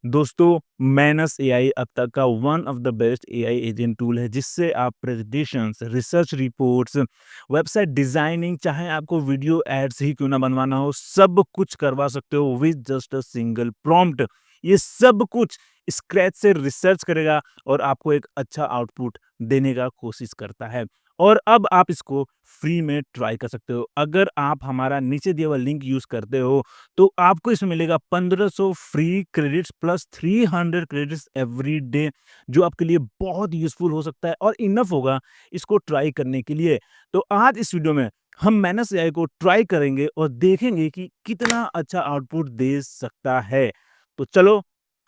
दोस्तों, minus AI अब तक का one of the best AI agent tool है जिससे आप presentations, research reports, website designing, चाहे आपको वीडियो एड्स ही क्यों ना बनवाना हो, सब कुछ करवा सकते हो with just a single prompt. ये सब कुछ स्क्रैच से रिसर्च करेगा और आपको एक अच्छा आउटपुट देने का कोशिश करता है। और अब आप इसको फ्री में ट्राई कर सकते हो। अगर आप हमारा नीचे दिया हुआ लिंक यूज करते हो तो आपको इसमें मिलेगा 1500 free credits plus 300 credits every day, जो आपके लिए बहुत यूजफुल हो सकता है और इनफ होगा इसको ट्राई करने के लिए। तो आज इस वीडियो में हम मैनस एआई को ट्राई करेंगे और देखेंगे कि कितना अच्छा आउटपुट दे सकता है। तो चलो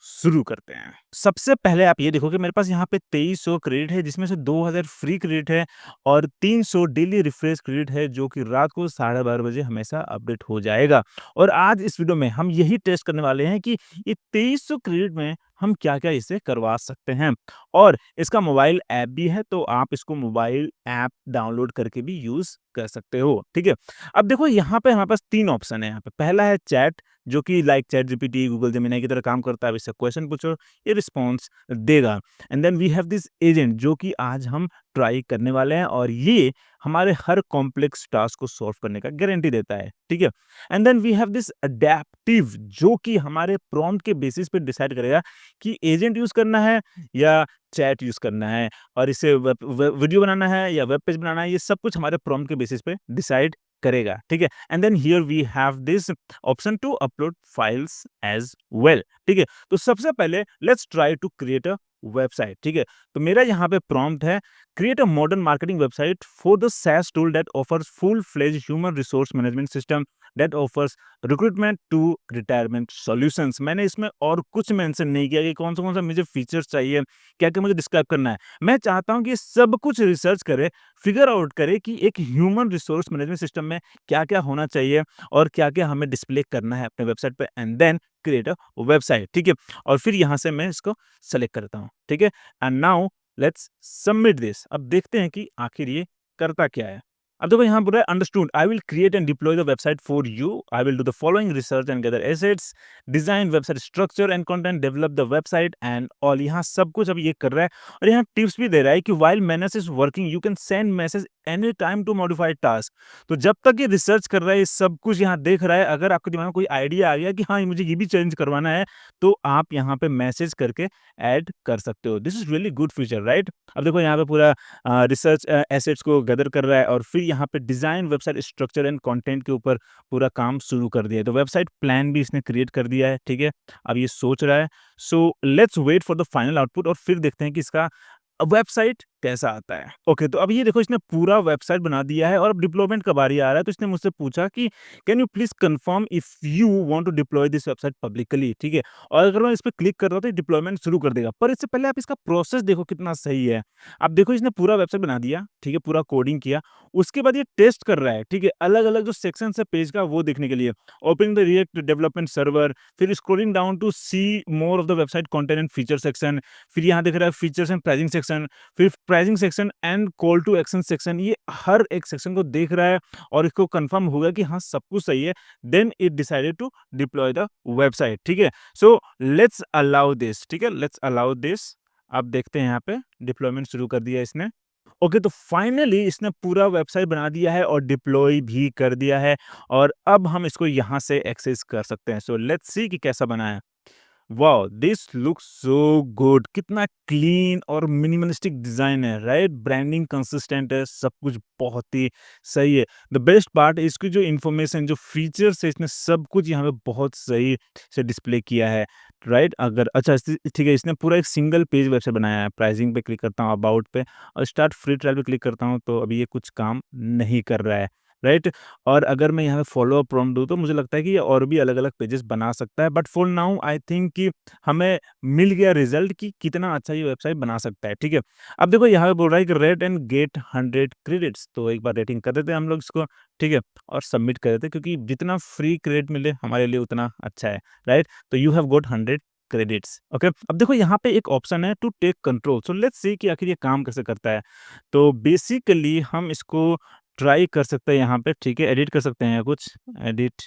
शुरू करते हैं। सबसे पहले आप ये देखो कि मेरे पास यहाँ पे 2300 क्रेडिट है, जिसमें से 2000 फ्री क्रेडिट है और 300 डेली रिफ्रेश क्रेडिट है, जो कि रात को 12:30 बजे हमेशा अपडेट हो जाएगा। और आज इस वीडियो में हम यही टेस्ट करने वाले हैं कि ये 2300 क्रेडिट में हम क्या-क्या इसे करवा सकते हैं। और इसका मोबाइल ऐप भी है, तो आप इसको मोबाइल ऐप डाउनलोड करके भी यूज़ कर सकते हो, ठीक है? अब देखो यहाँ पे हमारे पास 3 ऑप्शन है यहाँ पे। पहला है चैट, जो कि लाइक चैटजीपीटी, गूगल जेमिनी की तरह काम करता है। अब इससे क्वेश्चन पूछो, ये रिस्पॉन्स देगा। And then we have this agent, जो कि आज हम ट्राई करने वाले हैं और ये हमारे हर कॉम्प्लेक्स टास्क को सॉल्व करने का गारंटी देता है, ठीक है? And then we have this adaptive, जो कि हमारे प्रॉम्प्ट के बेसिस पे डिसाइड करेगा कि एजेंट यूज़ करना है या चैट यूज़ करना है, और इसे वीडियो बनाना है या वेब पेज बनाना है, ये सब कुछ हमारे प्रॉम्प्ट के बेसिस पे डिसाइड करेगा, ठीक है? And then here we have this option to upload files as well, ठीक है? तो सबसे पहले let's try to create a website, ठीक है? तो मेरा यहाँ पे प्रॉम्प्ट है, create a modern marketing website for the SaaS tool that offers full fledged human resource management system that offers recruitment to retirement solutions. मैंने इसमें और कुछ मेंशन नहीं किया कि कौन सा मुझे फीचर्स चाहिए, क्या-क्या मुझे डिस्क्राइब करना है। मैं चाहता हूँ कि सब कुछ रिसर्च करे, फिगर आउट करे कि एक ह्यूमन रिसोर्स मैनेजमेंट सिस्टम में क्या-क्या होना चाहिए और क्या-क्या हमें डिस्प्ले करना है अपने वेबसाइट पे, and then create a website, ठीक है? और फिर यहाँ से मैं इसको सेलेक्ट करता हूँ, ठीक है? And now let's submit this. अब देखते हैं कि आखिर ये करता क्या है। अब देखो यहाँ बोल रहा है understood, I will create and deploy the website for you, I will do the following research and gather assets, design website structure and content, develop the website and all. यहाँ सब कुछ अब ये कर रहा है और यहाँ टिप्स भी दे रहा है कि while manage is working you can send message any time to modify task. तो जब तक ये रिसर्च कर रहा है, ये सब कुछ यहाँ देख रहा है, अगर आपके दिमाग में कोई आइडिया आ गया कि हाँ मुझे ये भी चेंज करवाना है, तो आप यहाँ पे मैसेज करके ऐड कर सकते हो। This is really good feature, right? अब देखो यहाँ पे पूरा रिसर्च एसेट्स को गैदर कर रहा है और फिर यहाँ पे design, website structure and content के ऊपर पूरा काम शुरू कर दिया है। तो वेबसाइट प्लान भी इसने क्रिएट कर दिया है, ठीक है? अब ये सोच रहा है। So let's wait for the final output और फिर देखते हैं कि इसका वेबसाइट कैसा आता है। ओके, तो अब ये देखो इसने पूरा वेबसाइट बना दिया है और अब डिप्लॉयमेंट का बारी आ रहा है। तो इसने मुझसे पूछा कि can you please confirm if you want to deploy this website publicly, ठीक है? और अगर मैं इस पे क्लिक कर रहा हूँ तो डिप्लॉयमेंट शुरू कर देगा। पर इससे पहले आप इसका प्रोसेस देखो कितना सही है। अब देखो इसने पूरा वेबसाइट बना दिया, ठीक है? पूरा कोडिंग किया। उसके बाद ये टेस्ट कर रहा है, ठीक है? अलग-अलग जो सेक्शंस है पेज का वो देखने के लिए। Opening the React development server, फिर scrolling down to see more of the website content and feature section, फिर यहाँ दिख रहा है फीचर्स एंड प्राइसिंग सेक्शन, फिर pricing section and call to action section. ये हर एक सेक्शन को देख रहा है और इसको कंफर्म हो गया कि हाँ सब कुछ सही है। Then it decided to deploy the website, ठीक है? सो लेट्स अलाउ दिस, ठीक है? Let's allow this. अब देखते हैं यहाँ पे डिप्लॉयमेंट शुरू कर दिया इसने। ओके, तो फाइनली इसने पूरा वेबसाइट बना दिया है और डिप्लॉय भी कर दिया है और अब हम इसको यहाँ से एक्सेस कर सकते हैं। सो लेट्स सी कि कैसा बना है। Wow! This looks so good. कितना क्लीन और मिनिमलिस्टिक डिज़ाइन है, राइट? ब्रांडिंग कंसिस्टेंट है, सब कुछ बहुत ही सही है। द बेस्ट पार्ट इसकी जो इन्फॉर्मेशन, जो फीचर्स है, इसने सब कुछ यहाँ पे बहुत सही से डिस्प्ले किया है, राइट? अगर अच्छा ठीक है, इसने पूरा एक सिंगल पेज वेबसाइट बनाया है। प्राइसिंग पे क्लिक करता हूँ, अबाउट पे और स्टार्ट फ्री ट्रायल पे क्लिक करता हूँ, तो अभी ये कुछ काम नहीं कर रहा है, राइट? और अगर मैं यहाँ पे फॉलो अप प्रॉम्प्ट दूँ तो मुझे लगता है कि ये और भी अलग-अलग पेजेस बना सकता है। But for now I think कि हमें मिल गया रिज़ल्ट कि कितना अच्छा ये वेबसाइट बना सकता है, ठीक है? अब देखो यहाँ पे बोल रहा है कि रेट एंड गेट 100 क्रेडिट्स, तो एक बार रेटिंग कर देते हैं हम लोग इसको, ठीक है? और सबमिट कर देते हैं, क्योंकि जितना फ्री क्रेडिट मिले हमारे लिए उतना अच्छा है, राइट? तो you have got 100 credits, okay? अब देखो यहाँ पे एक ऑप्शन है to take control. So let's see कि आखिर ये काम कैसे करता है। तो बेसिकली हम इसको ट्राई कर सकते हैं यहाँ पे, ठीक है? एडिट कर सकते हैं कुछ, एडिट,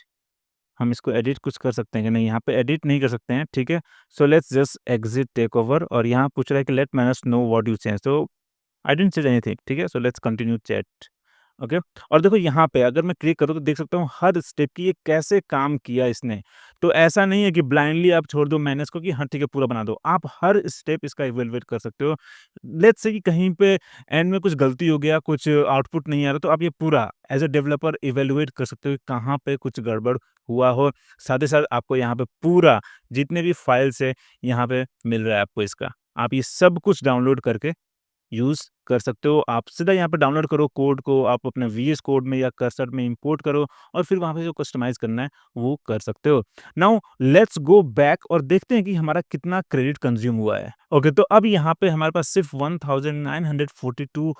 हम इसको एडिट कुछ कर सकते हैं कि नहीं? यहाँ पे एडिट नहीं कर सकते हैं, ठीक है? So let's just exit take over और यहाँ पूछ रहा है कि let manage know what you change. तो आई डिडन्ट चेंज एनीथिंग, ठीक है? So let's continue chat, okay. और देखो यहाँ पे अगर मैं क्लिक करूँ तो देख सकता हूँ हर स्टेप की ये कैसे काम किया इसने। तो ऐसा नहीं है कि ब्लाइंडली आप छोड़ दो मैनेज को कि हाँ ठीक है पूरा बना दो। आप हर स्टेप इसका इवैल्यूएट कर सकते हो। लेट्स से कि कहीं पे एंड में कुछ गलती हो गया, कुछ आउटपुट नहीं आ रहा तो आप ये पूरा एज़ अ डेवलपर इवैल्यूएट कर सकते हो कि कहाँ पे कुछ गड़बड़ हुआ हो। साथ ही साथ आपको यहाँ पे पूरा जितने भी फाइल्स है यहाँ पे मिल रहा है आपको इसका। आप ये सब कुछ डाउनलोड करके यूज़ कर सकते हो। आप सीधा यहाँ पे डाउनलोड करो कोड को, आप अपने वीएस कोड में या कर्सर में इंपोर्ट करो और फिर वहाँ पे जो कस्टमाइज़ करना है, वो कर सकते हो। नाउ लेट्स गो बैक और देखते हैं कि हमारा कितना क्रेडिट कंज़्यूम हुआ है। ओके, तो अब यहाँ पे हमारे पास सिर्फ़ 1942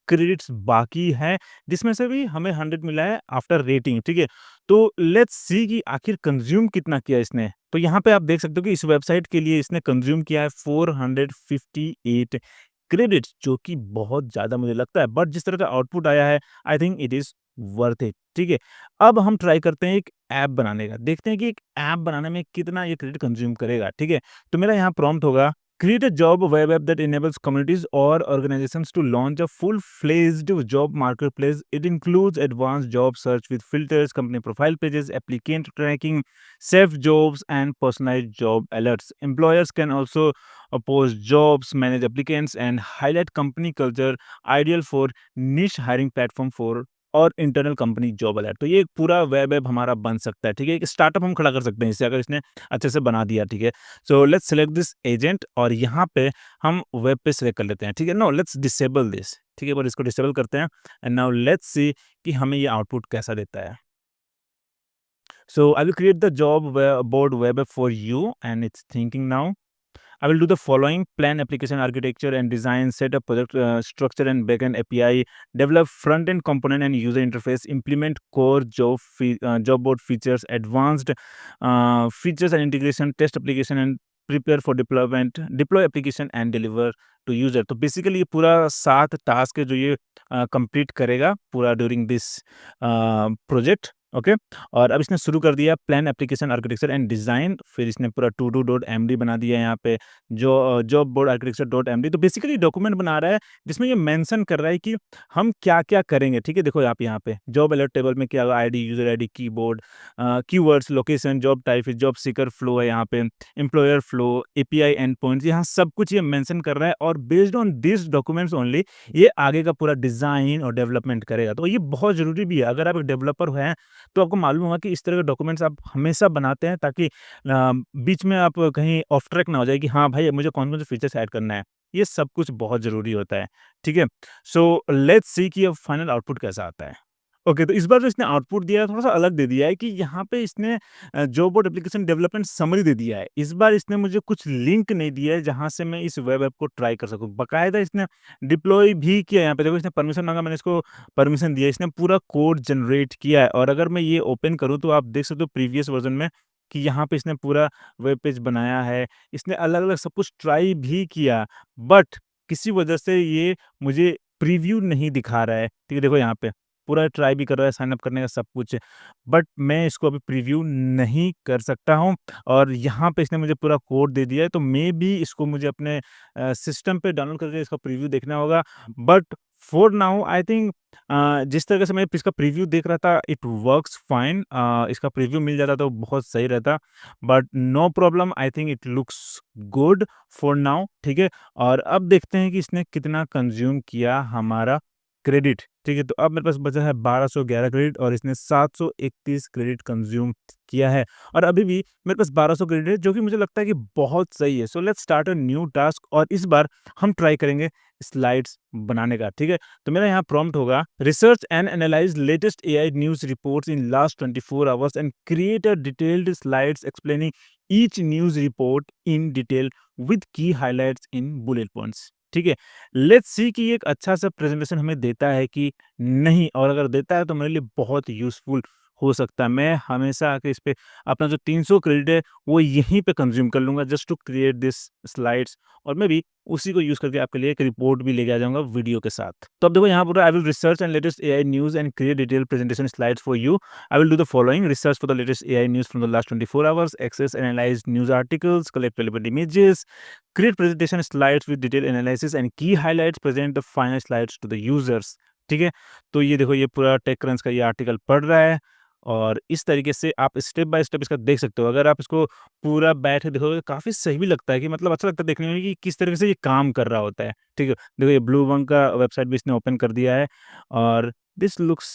क्रेडिट्स बाकी हैं, जिसमें से भी हमें 100 मिला है आफ्टर रेटिंग, ठीक है? तो लेट्स सी कि आखिर कंज़्यूम कितना किया इसने। तो यहाँ पे आप देख सकते हो कि इस वेबसाइट के लिए इसने कंज़्यूम किया है 458 क्रेडिट्स, जो कि बहुत ज़्यादा मुझे लगता है, बट जिस तरह का आउटपुट आया है आई think it is worth it, ठीक है। अब हम ट्राई करते हैं एक ऐप बनाने का, देखते हैं कि एक ऐप बनाने में कितना ये क्रेडिट कंज्यूम करेगा, ठीक है। तो मेरा यहाँ प्रॉम्प्ट होगा create a job web app that enables communities और organisations to launch a full fledged job marketplace. It includes advance job search with filters, company profile pages, applicant tracking, safe jobs and personalized job alerts. Employers can also post jobs, manage applicants, and highlight company culture, ideal for niche hiring platform for और internal company job alert. तो ये एक पूरा web app हमारा बन सकता है, ठीक है? एक स्टार्टअप हम खड़ा कर सकते हैं इससे अगर इसने अच्छे से बना दिया, ठीक है? So let's select this agent और यहाँ पे हम वेब पे सेलेक्ट कर लेते हैं, ठीक है? नो लेट्स डिसेबल दिस, ठीक है? और इसको डिसेबल करते हैं एंड नाउ लेट्स सी कि हमें ये आउटपुट कैसा देता है। So I will create the job board web app for you and it's thinking now. I will do the following: plan application architecture and design, set up project structure and backend API, develop front-end component and user interface, implement core job board features, advanced features and integration, test application and prepare for deployment, deploy application and deliver to user। तो basically ये पूरा 7 task है जो ये complete करेगा पूरा during this project, okay. और अब इसने शुरू कर दिया plan application architecture and design, फिर इसने पूरा टू डू डॉट एमडी बना दिया है यहाँ पे, जो job board architecture dot MD. तो बेसिकली डॉक्यूमेंट बना रहा है जिसमें ये मेंशन कर रहा है कि हम क्या-क्या करेंगे, ठीक है? देखो आप यहाँ पे जॉब अलर्ट टेबल में क्या ID, user ID, keyboard, keywords, location, job type, job seeker flow है यहाँ पे, employer flow, API and points, यहाँ सब कुछ ये मेंशन कर रहा है और based on this documents only ये आगे का पूरा डिज़ाइन और डेवलपमेंट करेगा। तो ये बहुत ज़रूरी भी है, अगर आप एक डेवलपर हैं तो आपको मालूम होगा कि इस तरह के डॉक्यूमेंट्स आप हमेशा बनाते हैं ताकि बीच में आप कहीं ऑफ ट्रैक ना हो जाए कि हाँ भाई मुझे कौन-कौन से फीचर्स ऐड करना है। ये सब कुछ बहुत ज़रूरी होता है, ठीक है? सो लेट्स सी कि अब फाइनल आउटपुट कैसा आता है। ओके, तो इस बार जो इसने आउटपुट दिया है थोड़ा-सा अलग दे दिया है कि यहाँ पे इसने job board application development summary दे दिया है। इस बार इसने मुझे कुछ लिंक नहीं दिया है जहाँ से मैं इस वेब ऐप को ट्राई कर सकूँ। बाकायदा इसने डिप्लॉय भी किया है, यहाँ पे देखो इसने परमिशन माँगा, मैंने इसको परमिशन दिया। इसने पूरा कोड जनरेट किया है और अगर मैं ये ओपन करूँ तो आप देख सकते हो प्रीवियस वर्ज़न में कि यहाँ पे इसने पूरा वेब पेज बनाया है। इसने अलग-अलग सब कुछ ट्राई भी किया, बट किसी वजह से ये मुझे प्रीव्यू नहीं दिखा रहा है। ठीक है, देखो यहाँ पे पूरा ट्राई भी कर रहा है साइन अप करने का सब कुछ, बट मैं इसको अभी प्रीव्यू नहीं कर सकता हूँ और यहाँ पे इसने मुझे पूरा कोड दे दिया है, तो मेबी इसको मुझे अपने सिस्टम पे डाउनलोड करके इसका प्रीव्यू देखना होगा। But for now I think जिस तरीके से मैं इसका प्रीव्यू देख रहा था इट वर्क्स फाइन। इसका प्रीव्यू मिल जाता तो बहुत सही रहता, but no problem, I think it looks good for now, ठीक है। और अब देखते हैं कि इसने कितना कंज्यूम किया हमारा क्रेडिट, ठीक है। तो अब मेरे पास बचा है 1211 क्रेडिट और इसने 731 क्रेडिट कंज्यूम किया है और अभी भी मेरे पास 1200 क्रेडिट है जो कि मुझे लगता है कि बहुत सही है। So let's start a new task और इस बार हम ट्राई करेंगे स्लाइड्स बनाने का, ठीक है। तो मेरा यहाँ प्रॉम्प्ट होगा research and analyse latest AI news reports in last 24 hours and create a detailed slides explaining each news report in detail with की हाइलाइट्स इन बुलेट पॉइंट्स, ठीक है। लेट्स सी कि ये एक अच्छा सा प्रेजेंटेशन हमें देता है कि नहीं, और अगर देता है तो मेरे लिए बहुत यूज़फुल हो सकता है। मैं हमेशा आके इस पे अपना जो 300 क्रेडिट है वो यहीं पे कंज़्यूम कर लूँगा just to create this slides, और मैं भी उसी को यूज़ करके आपके लिए एक रिपोर्ट भी लेके आ जाऊँगा वीडियो के साथ। तो अब देखो यहाँ पर I will research and latest AI news and create detailed presentation slides for you. I will do the following: research for the latest AI news from the last 24 hours, access and analyze news articles, collect relevant images, create presentation slides with detailed analysis and key highlights, present the final slides to the users। ठीक है, तो ये देखो ये पूरा take का ये article पढ़ रहा है और इस तरीके से आप स्टेप बाय स्टेप इसका देख सकते हो। अगर आप इसको पूरा बैठ के देखोगे काफ़ी सही भी लगता है कि मतलब अच्छा लगता है देखने में कि किस तरीके से ये काम कर रहा होता है। ठीक है, देखो ये ब्लू बंक का वेबसाइट भी इसने ओपन कर दिया है और दिस लुक्स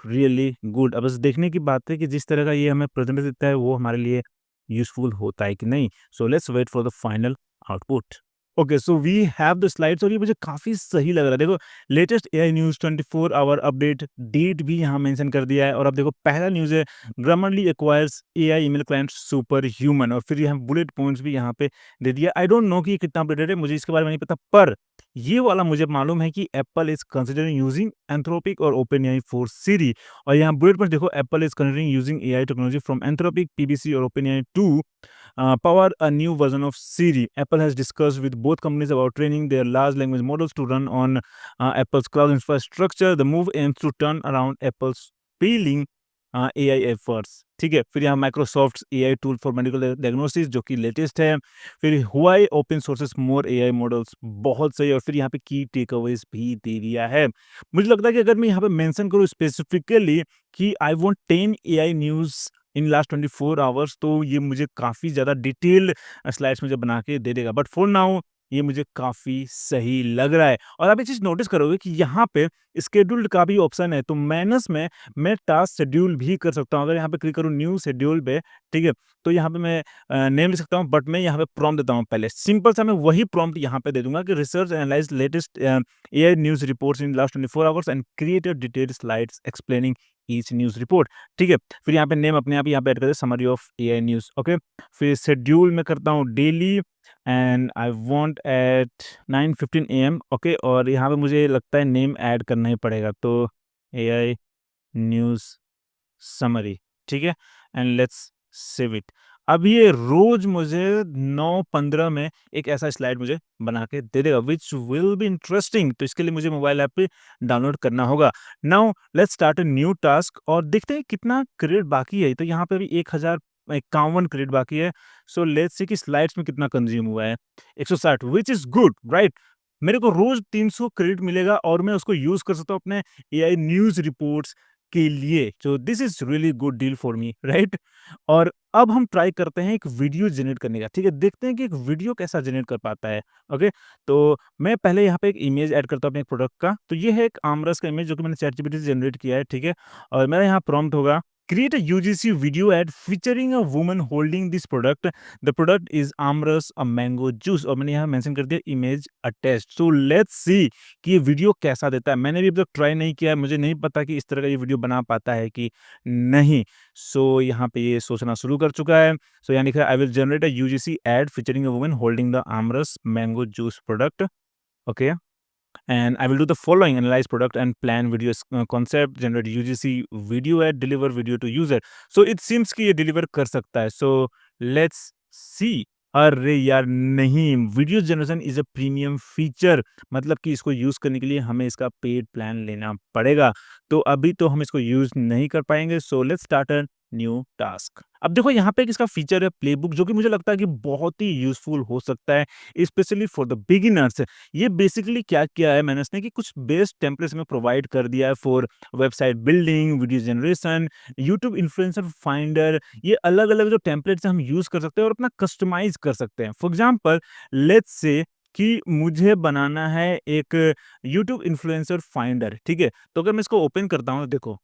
रियली गुड। अब बस देखने की बात है कि जिस तरह का ये हमें प्रेजेंटेशन देता है वो हमारे लिए यूज़फुल होता है कि नहीं। So let's wait for the final output. Okay, so we have the slides और ये मुझे काफ़ी सही लग रहा है। देखो latest AI news 24 hour update date भी यहाँ मेंशन कर दिया है और अब देखो पहला न्यूज़ है Grammarly acquires AI email client super human, और फिर यहाँ बुलेट पॉइंट्स भी यहाँ पे दे दिया। आई डोंट नो कि ये कितना अपडेटेड है, मुझे इसके बारे में नहीं पता, पर ये वाला मुझे मालूम है कि Apple is considering using Anthropic और ओपेनएआई फॉर सिरी, और यहाँ बुलेट पॉइंट देखो Apple is considering using AI technology from Anthropic, PBC और OpenAI to power a new version of Siri. Apple has discussed with both companies about training their large language models to run on Apple's cloud infrastructure. The move aims to turn around Apple's failing AI efforts। ठीक है, फिर यहाँ Microsoft AI tool for medical diagnosis जो कि latest है, फिर हुआई open sources मोर AI models, बहुत सही, और फिर यहाँ पे की टेक अवेज भी दे दिया है। मुझे लगता है कि अगर मैं यहाँ पे मेंशन करूँ स्पेसिफिकली कि I want 10 AI news in last 24 hours, तो ये मुझे काफ़ी ज़्यादा डिटेल्ड स्लाइड्स मुझे बना के दे देगा, बट फॉर नाउ ये मुझे काफ़ी सही लग रहा है। और आप ये चीज़ नोटिस करोगे कि यहाँ पे स्केड्यूल्ड का भी ऑप्शन है, तो मैनस में मैं टास्क शेड्यूल भी कर सकता हूँ। अगर यहाँ पे क्लिक करूँ न्यू शेड्यूल पे, ठीक है, तो यहाँ पे मैं नेम लिख सकता हूँ, बट मैं यहाँ पे प्रॉम्प्ट देता हूँ पहले। सिंपल सा मैं वही प्रॉम्प्ट यहाँ पे दे दूँगा कि research analyse latest AI news reports in last 24 hours and create a detailed slides explaining each news report. ठीक है, फिर यहाँ पे नेम अपने आप ही यहाँ पे ऐड कर दे, summary of AI news, okay. फिर शेड्यूल में करता हूँ daily and I want at 9:15 AM, okay, और यहाँ पे मुझे लगता है नेम ऐड करना ही पड़ेगा, तो एआई न्यूज़ समरी, ठीक है, एंड लेट्स सेव इट। अब ये रोज़ मुझे 9:15 में एक ऐसा स्लाइड मुझे बना के दे देगा व्हिच विल बी इंटरेस्टिंग, तो इसके लिए मुझे मोबाइल ऐप पे डाउनलोड करना होगा। Now let's start a new task और देखते हैं कितना क्रेडिट बाकी है। तो यहाँ पे भी 1051 क्रेडिट बाकी है। सो लेट्स सी कि स्लाइड्स में कितना कंज्यूम हुआ है, 160, व्हिच इज़ गुड, राइट? मेरे को रोज़ 300 क्रेडिट मिलेगा और मैं उसको यूज़ कर सकता हूँ अपने एआई न्यूज़ रिपोर्ट्स के लिए। So this is really good deal for me, right? और अब हम ट्राई करते हैं एक वीडियो जनरेट करने का, ठीक है? देखते हैं कि एक वीडियो कैसा जनरेट कर पाता है, ओके? तो मैं पहले यहाँ पे एक इमेज ऐड करता हूँ अपने प्रोडक्ट का। तो ये है एक आमरस का इमेज जो कि मैंने चैटजीपीटी से जनरेट किया है, ठीक है? और मेरा यहाँ प्रॉम्प्ट होगा create a UGC video add featuring a woman holding this product. The product is aamras a mango juice, और मैंने यहाँ मेंशन कर दिया image attached. So let's see कि ये वीडियो कैसा देता है। मैंने भी अभी तक ट्राई नहीं किया है, मुझे नहीं पता कि इस तरह का ये वीडियो बना पाता है कि नहीं। सो यहाँ पे ये सोचना शुरू कर चुका है। सो यहाँ लिखा है I will generate a UGC ad featuring a woman holding the aamras mango juice product, okay, and I will do the following: analyze product and plan video concept, generate UGC video ad, deliver video to user। So it seems कि ये deliver कर सकता है। So let's see। अरे यार नहीं, video generation is a premium feature, मतलब कि इसको यूज करने के लिए हमें इसका पेड प्लान लेना पड़ेगा, तो अभी तो हम इसको यूज नहीं कर पाएंगे। So let's start a new task. अब देखो यहाँ पे एक इसका फीचर है प्लेबुक, जो कि मुझे लगता है कि बहुत ही यूजफुल हो सकता है स्पेशली फॉर द बिगिनर्स। ये बेसिकली क्या किया है मैंने इसने कि कुछ बेस्ट टेम्पलेट्स में प्रोवाइड कर दिया है for website building, video generation, YouTube influencer finder. ये अलग अलग जो टेम्पलेट्स हम यूज कर सकते हैं और अपना कस्टमाइज कर सकते हैं। फॉर एग्जाम्पल लेट्स से कि मुझे बनाना है एक यूट्यूब इन्फ्लुएंसर फाइंडर, ठीक है? तो अगर मैं इसको ओपन करता हूँ, देखो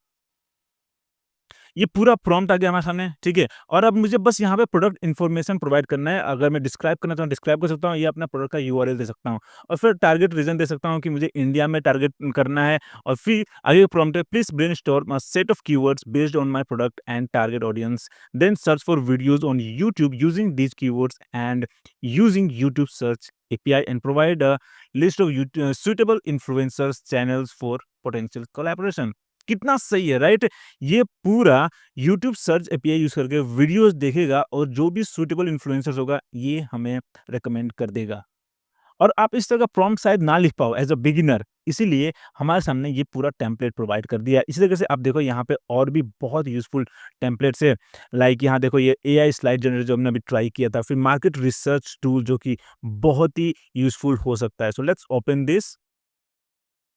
ये पूरा प्रॉम्प्ट आ गया हमारे सामने, ठीक है? और अब मुझे बस यहाँ पे प्रोडक्ट इन्फॉर्मेशन प्रोवाइड करना है। अगर मैं डिस्क्राइब करना चाहूँ डिस्क्राइब कर सकता हूँ, या अपना प्रोडक्ट का यूआरएल दे सकता हूँ, और फिर टारगेट रीजन दे सकता हूँ कि मुझे इंडिया में टारगेट करना है, और फिर आगे प्रॉम्प्ट है please brainstorm a set of keywords based on my product and target audience, then search for videos on YouTube using these keywords and using YouTube search API and provide a list of suitable influencers channels for potential collaboration। कितना सही है, right? ये पूरा YouTube search API use करके videos देखेगा और जो भी सूटेबल इन्फ्लुएंसर्स होगा, ये हमें रिकमेंड कर देगा। और आप इस तरह का प्रॉम्प्ट शायद ना लिख पाओ एज़ अ बिगिनर, इसीलिए हमारे सामने ये पूरा टेम्पलेट प्रोवाइड कर दिया है। इसी तरीके से आप देखो यहाँ पे और भी बहुत यूज़फुल टेम्पलेट्स है, लाइक यहाँ देखो ये एआई स्लाइड जनरेटर जो हमने अभी ट्राई किया था, फिर मार्केट रिसर्च टूल जो कि बहुत ही यूज़फुल हो सकता है। So let's open this.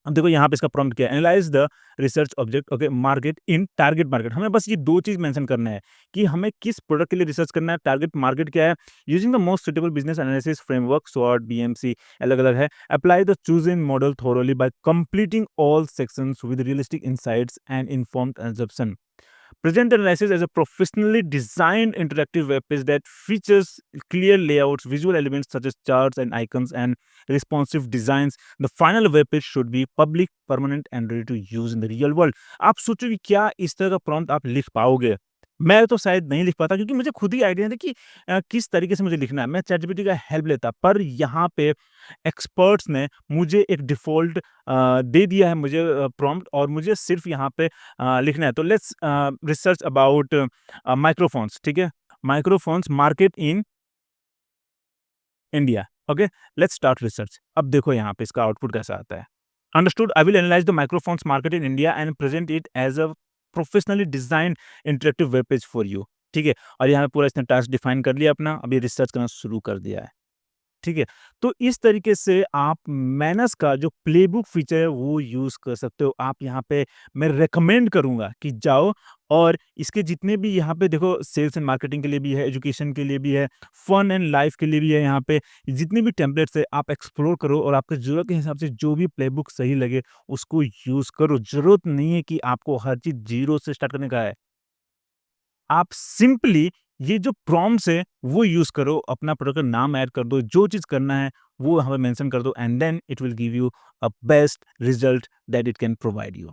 अब देखो यहाँ पे इसका प्रॉम्प्ट क्या है, analyse the research object okay market in target market. हमें बस ये 2 चीज़ मेंशन करना है कि हमें किस प्रोडक्ट के लिए रिसर्च करना है, टारगेट मार्केट क्या है, using the most suitable business analysis framework स्वॉट, बीएमसी अलग-अलग है। Apply the chosen model thoroughly by completing all sections with realistic insights and informed assumption. Present Analysis as a professionally designed interactive web page that features clear layouts, visual elements such as charts and icons, and responsive designs. The final web page should be public, permanent, and ready to use in the real world. आप सोचो कि क्या इस तरह का prompt आप लिख पाओगे? मैं तो शायद नहीं लिख पाता क्योंकि मुझे खुद ही आइडिया नहीं था कि किस तरीके से मुझे लिखना है। मैं चैटजीपीटी का हेल्प लेता, पर यहाँ पे एक्सपर्ट्स ने मुझे एक डिफ़ॉल्ट दे दिया है मुझे प्रॉम्प्ट और मुझे सिर्फ़ यहाँ पे लिखना है। तो लेट्स रिसर्च अबाउट माइक्रोफ़ोन्स, ठीक है? Microphones market in India, okay? Let's start research. अब देखो यहाँ पे इसका आउटपुट कैसा आता है। Understood, I will analyse the microphones market in India and present it as a professionally designed interactive web page for you, ठीक है? और यहाँ पे पूरा इसने टास्क डिफ़ाइन कर लिया अपना, अब ये रिसर्च करना शुरू कर दिया है। ठीक है? तो इस तरीके से आप मैनस का जो प्लेबुक फीचर है वो यूज़ कर सकते हो। आप यहाँ पे मैं रिकमेंड करूँगा कि जाओ और इसके जितने भी यहाँ पे देखो सेल्स एंड मार्केटिंग के लिए भी है, एजुकेशन के लिए भी है, फन एंड लाइफ के लिए भी है यहाँ पे। जितने भी टेम्पलेट्स है आप एक्सप्लोर करो और आपकी ज़रूरत के हिसाब से जो भी प्लेबुक सही लगे उसको यूज़ करो। ज़रूरत नहीं है कि आपको हर चीज़ ज़ीरो से स्टार्ट करने का है। आप सिंपली ये जो प्रॉम्प्ट्स है वो यूज़ करो, अपना प्रोडक्ट का नाम ऐड कर दो, जो चीज़ करना है वो हमें मेंशन कर दो and then it will give you a best result that it can provide you.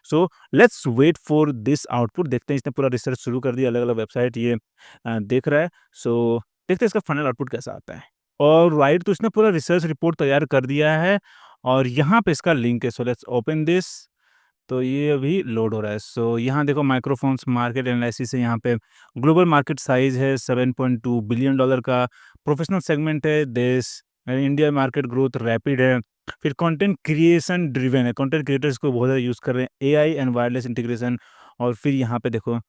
So let's wait for this output. देखते हैं, इसने पूरा रिसर्च शुरू कर दिया, अलग-अलग वेबसाइट ये देख रहा है। सो देखते हैं इसका फाइनल आउटपुट कैसा आता है। ऑलराइट, तो इसने पूरा रिसर्च रिपोर्ट तैयार कर दिया है और यहाँ पे इसका लिंक है। So let's open this. तो ये अभी लोड हो रहा है। सो यहाँ देखो माइक्रोफोन्स मार्केट एनालिसिस है, यहाँ पे ग्लोबल मार्केट साइज़ है $7.2 बिलियन डॉलर का, प्रोफेशनल सेगमेंट है देश, इंडिया मार्केट ग्रोथ रैपिड है, फिर कंटेंट क्रिएशन ड्रिवन है, कंटेंट क्रिएटर्स को बहुत ज़्यादा यूज़ कर रहे हैं, एआई एंड वायरलेस इंटीग्रेशन। और फिर यहाँ पे देखो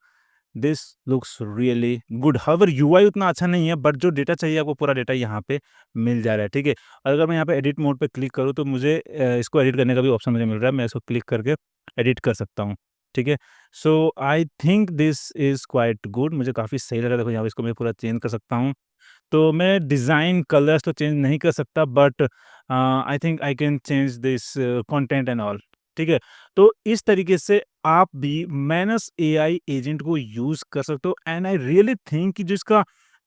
this looks really good. However UI उतना अच्छा नहीं है, बट जो डेटा चाहिए आपको पूरा डेटा यहाँ पे मिल जा रहा है, ठीक है? अगर मैं यहाँ पे एडिट मोड पे क्लिक करूँ तो मुझे इसको एडिट करने का भी ऑप्शन मुझे मिल रहा है। मैं इसको क्लिक करके एडिट कर सकता हूँ, ठीक है? So I think this is quite good, मुझे काफ़ी सही लगा। देखो यहाँ पे इसको मैं पूरा चेंज कर सकता हूँ। तो मैं डिज़ाइन कलर्स तो चेंज नहीं कर सकता, but I think I can change this content and all, ठीक है? तो इस तरीके से आप भी मैनस एआई एजेंट को यूज़ कर सकते हो एंड आई रियली थिंक कि जो इसका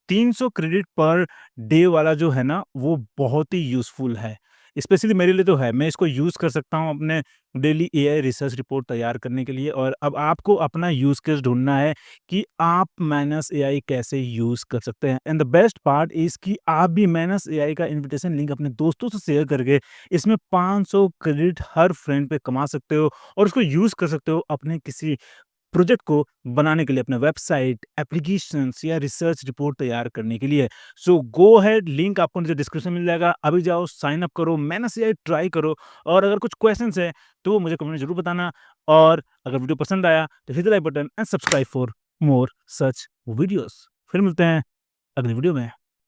300 क्रेडिट पर डे वाला जो है ना, वो बहुत ही यूज़फुल है। स्पेशली मेरे लिए तो है, मैं इसको यूज़ कर सकता हूँ अपने डेली एआई रिसर्च रिपोर्ट तैयार करने के लिए। और अब आपको अपना यूज़ केस ढूँढना है कि आप मैनस एआई कैसे यूज़ कर सकते हैं। And the best part is कि आप भी मैनस एआई का इन्विटेशन लिंक अपने दोस्तों से शेयर करके इसमें 500 क्रेडिट हर फ्रेंड पे कमा सकते हो और उसको यूज़ कर सकते हो अपने किसी प्रोजेक्ट को बनाने के लिए, अपना वेबसाइट, एप्लीकेशंस या रिसर्च रिपोर्ट तैयार करने के लिए। सो गो अहेड, लिंक आपको नीचे डिस्क्रिप्शन में मिल जाएगा। अभी जाओ साइन अप करो, मैनस एआई ट्राई करो और अगर कुछ क्वेश्चंस है तो मुझे कमेंट में ज़रूर बताना। और अगर वीडियो पसंद आया तो hit the like button and subscribe for more such videos. फिर मिलते हैं अगली वीडियो में।